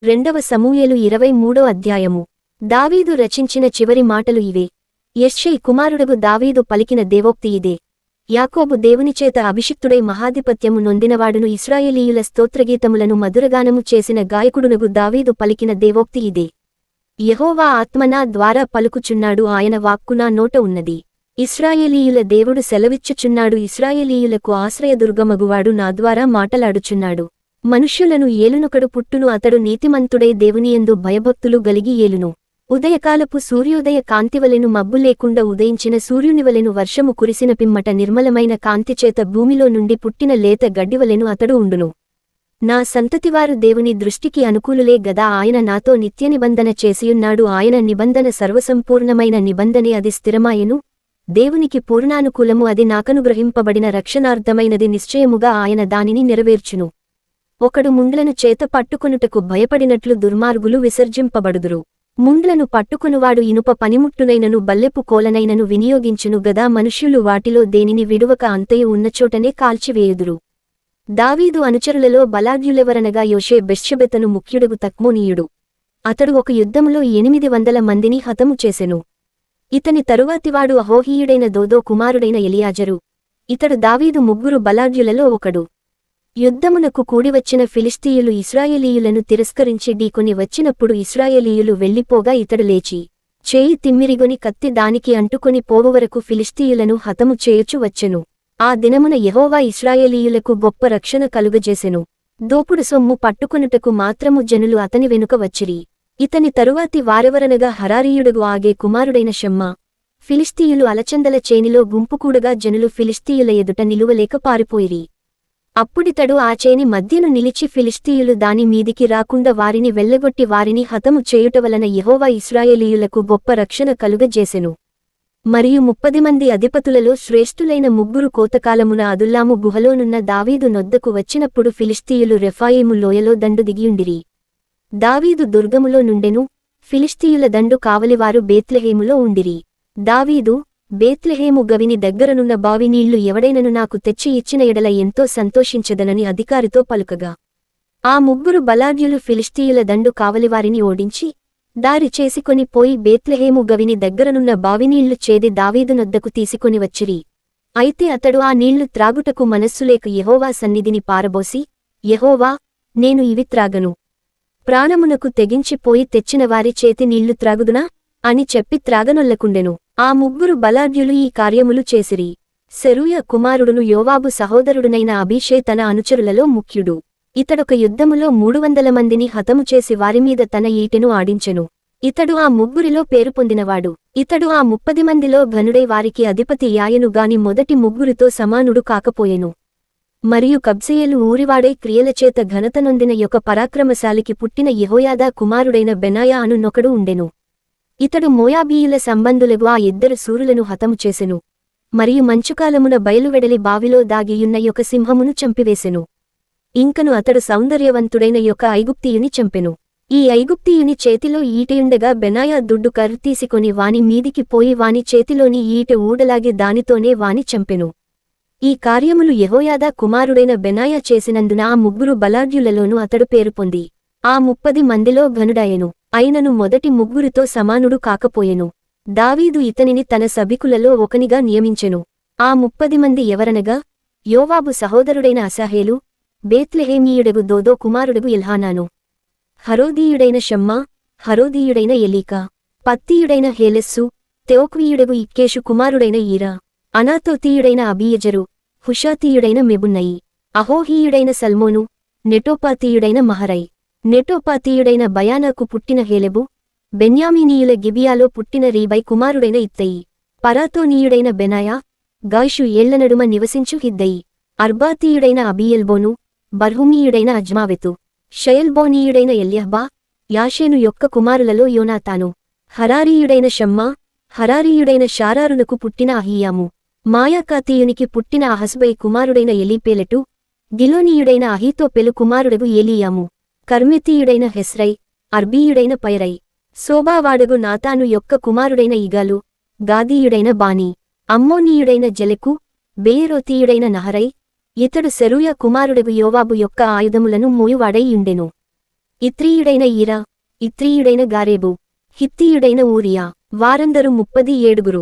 రెండవ సమూయేలు 23 అధ్యాయము. దావీదు రచించిన చివరి మాటలు ఇవే. యెష్షై కుమారుడగు దావీదు పలికిన దేవోక్తి ఇదే. యాకోబు దేవునిచేత అభిషిక్తుడై మహాధిపత్యము నొందినవాడును ఇశ్రాయేలీయుల స్తోత్రగీతములను మధురగానము చేసిన గాయకుడునగు దావీదు పలికిన దేవోక్తి ఇదే. యెహోవా ఆత్మ నా ద్వారా పలుకుచున్నాడు, ఆయన వాక్కు నా నోట ఉన్నది. ఇశ్రాయేలీయుల దేవుడు సెలవిచ్చుచున్నాడు, ఇశ్రాయేలీయులకు ఆశ్రయదుర్గమగువాడు నా ద్వారా మాటలాడుచున్నాడు. మనుష్యులను ఏలునొకడు పుట్టును, అతడు నీతిమంతుడై దేవునియందు భయభక్తులు గలిగి ఏలును. ఉదయకాలపు సూర్యోదయ కాంతివలెను మబ్బు లేకుండా ఉదయించిన సూర్యునివలెను వర్షము కురిసిన పిమ్మట నిర్మలమైన కాంతిచేత భూమిలో నుండి పుట్టిన లేత గడ్డివలెను అతడు ఉండును. నా సంతతివారు దేవుని దృష్టికి అనుకూలులే గదా, ఆయన నాతో నిత్యనిబంధన చేసియున్నాడు. ఆయన నిబంధన సర్వసంపూర్ణమైన నిబంధనే, అది స్థిరమాయెను. దేవునికి పూర్ణానుకూలము, అది నాకనుగ్రహింపబడిన రక్షణార్థమైనది. నిశ్చయముగా ఆయన దానిని నెరవేర్చును. ఒకడు ముండ్లను చేత పట్టుకొనుటకు భయపడినట్లు దుర్మార్గులు విసర్జింపబడుదురు. ముండ్లను పట్టుకొనువాడు ఇనుప పనిముట్టునైనను బల్లెపు కోలనైనను వినియోగించును గదా, మనుష్యులు వాటిలో దేనిని విడువక అంతయు ఉన్నచోటనే కాల్చివేయుదురు. దావీదు అనుచరులలో బలాఢ్యులెవరనగా యోషే బెత్షెబెతను ముఖ్యుడగు తక్మోనీయుడు. అతడు ఒక యుద్ధములో 800 మందిని హతము చేసెను. ఇతని తరువాతివాడు అహోహీయుడైన దోదో కుమారుడైన ఎలియాజరు. ఇతడు దావీదు ముగ్గురు బలాఢ్యులలో ఒకడు. యుద్ధమునకు కూడివచ్చిన ఫిలిష్తీయులు ఇశ్రాయేలీయులను తిరస్కరించి ఢీకొని వచ్చినప్పుడు ఇశ్రాయేలీయులు వెళ్లిపోగా ఇతడు లేచి చేయి తిమ్మిరిగొని కత్తి దానికి అంటుకొని పోవువరకు ఫిలిష్తీయులను హతము చేయుచు వచ్చెను. ఆ దినమున యెహోవా ఇశ్రాయేలీయులకు గొప్ప రక్షణ కలుగజేసెను. దోపుడు సొమ్ము పట్టుకొనుటకు మాత్రము జనులు అతని వెనుక వచ్చిరి. ఇతని తరువాతి వారెవరనగా హరారీయుడగు ఆగే కుమారుడైన షమ్మా. ఫిలిష్తీయులు అలచందల చేనిలో గుంపుకూడగా జనులు ఫిలిష్తీయుల ఎదుట నిలువలేక పారిపోయిరి. అప్పుడితడు ఆ చేని మధ్యను నిలిచి ఫిలిష్తీయులు దాని మీదికి రాకుండా వారిని వెళ్లగొట్టి వారిని హతము చేయుటవలన యెహోవా ఇశ్రాయేలీయులకు గొప్ప రక్షణ కలుగజేసెను. మరియు 30 మంది అధిపతులలో శ్రేష్ఠులైన ముగ్గురు కోతకాలమున అదుల్లాము గుహలోనున్న దావీదు నొద్దకు వచ్చినప్పుడు ఫిలిష్తీయులు రెఫాయిము లోయలో దండు దిగియుండిరి. దావీదు దుర్గములో నుండెను, ఫిలిష్తీయుల దండు కావలివారు బేత్లెహేములో ఉండిరి. దావీదు, బేత్లెహేము గవిని దగ్గరనున్న బావి నీళ్లు ఎవడైనను నాకు తెచ్చి ఇచ్చిన ఎడల ఎంతో సంతోషించదనని అధికారితో పలుకగా, ఆ ముగ్గురు బలాఢ్యులు ఫిలిష్తీయుల దండు కావలివారిని ఓడించి దారి చేసుకొని పోయి బేత్లెహేము గవిని దగ్గరనున్న బావినీళ్లు చేది దావీదునొద్దకు తీసుకొని వచ్చిరి. అయితే అతడు ఆ నీళ్లు త్రాగుటకు మనస్సులేక యెహోవా సన్నిధిని పారబోసి, యెహోవా, నేను ఇవి త్రాగను. ప్రాణమునకు తెగించిపోయి తెచ్చిన వారి చేతి నీళ్లు త్రాగుదునా అని చెప్పి త్రాగనొల్లకుండెను. ఆ ముగ్గురు బలాఢ్యులు ఈ కార్యములు చేసిరి. సెరూయా కుమారుడును యోవాబు సహోదరుడునైన అబీషై తన అనుచరులలో ముఖ్యుడు. ఇతడొక యుద్ధములో 300 మందిని హతము చేసి వారిమీద తన ఈటెను ఆడించెను. ఇతడు ఆ ముగ్గురిలో పేరు పొందినవాడు. ఇతడు ఆ 30 మందిలో ఘనుడై వారికి అధిపతి యాయెను గాని మొదటి ముగ్గురితో సమానుడు కాకపోయెను. మరియు కబ్సెయేలు ఊరివాడై క్రియలచేత ఘనత నొందిన యొక్క పరాక్రమశాలికి పుట్టిన యెహోయాదా కుమారుడైన బెనాయా అను నొకడు ఉండెను. ఇతడు మోయాబీయుల సంబంధులగు ఆ 2 శూరులను హతము చేసెను. మరియు మంచుకాలమున బయలువెడలి బావిలో దాగియున్న యొక్క సింహమును చంపివేసెను. ఇంకను అతడు సౌందర్యవంతుడైన యొక్క ఐగుప్తీయుని చంపెను. ఈ ఐగుప్తీయుని చేతిలో ఈటెయుండగా బెనాయా దుడ్డు కర్ర తీసుకొని వాని మీదికి పోయి వాని చేతిలోని ఈటె ఊడలాగి దానితోనే వాని చంపెను. ఈ కార్యములు యెహోయాదా కుమారుడైన బెనాయా చేసినందున ఆ ముగ్గురు బలాఢ్యులలోనూ అతడు పేరు పొంది ఆ 30 మందిలో ఘనుడాయెను. అయినను మొదటి ముగ్గురితో సమానుడు కాకపోయెను. దావీదు ఇతనిని తన సభికులలో ఒకనిగా నియమించెను. ఆ 30 మంది ఎవరనగా, యోవాబు సహోదరుడైన అసాహేలు, బేత్లెహేమీయుడగు దోదో కుమారుడగు ఎల్హానాను, హరోదీయుడైన షమ్మా, హరోదీయుడైన ఎలీకా, పత్తీయుడైన హేలెస్సు, తెయోక్వీయుడగు ఇక్కేషు కుమారుడైన ఈరా, అనాతోతీయుడైన అబీయజరు, హుషాతీయుడైన మెబున్నయి, అహోహీయుడైన సల్మోను, నెటోపాతీయుడైన మహరై, నెటోపాతీయుడైన బయానాకు పుట్టిన హేలెబు, బెన్యామీనీయుల గిబియాలో పుట్టిన రీబై కుమారుడైన ఇత్తయి, పరాతోనీయుడైన బెనాయా, గాషు ఏళ్ల నడుమ నివసించు హిద్దయి, అర్బాతీయుడైన అబీయల్బోను, బర్హుమీయుడైన అజ్మావెతు, షయల్బోనీయుడైన ఎల్యహ్బా, యాషేను యొక్క కుమారులలో యోనాతాను, హరారీయుడైన షమ్మా, హరారీయుడైన షారారునకు పుట్టిన అహీయాము, మాయాకాతీయునికి పుట్టిన అహస్బై కుమారుడైన ఎలీపేలెటు, గిలోనీయుడైన అహీతోపెలు కుమారుడగు ఏలీయాము, కర్మెతీయుడైన హెస్రై, అర్బీయుడైన పైరై, శోభావాడగు నాతాను యొక్క కుమారుడైన ఇగాలు, గాదీయుడైన బానీ, అమ్మోనీయుడైన జెలెకు, బేయరోతీయుడైన నహరై. ఇతడు సెరూయా కుమారుడగు యోవాబు యొక్క ఆయుధములను మోయువాడై యుండెను. ఇత్రీయుడైన ఈరా, ఇత్రీయుడైన గారేబు, హిత్తీయుడైన ఊరియా, వారందరూ 37.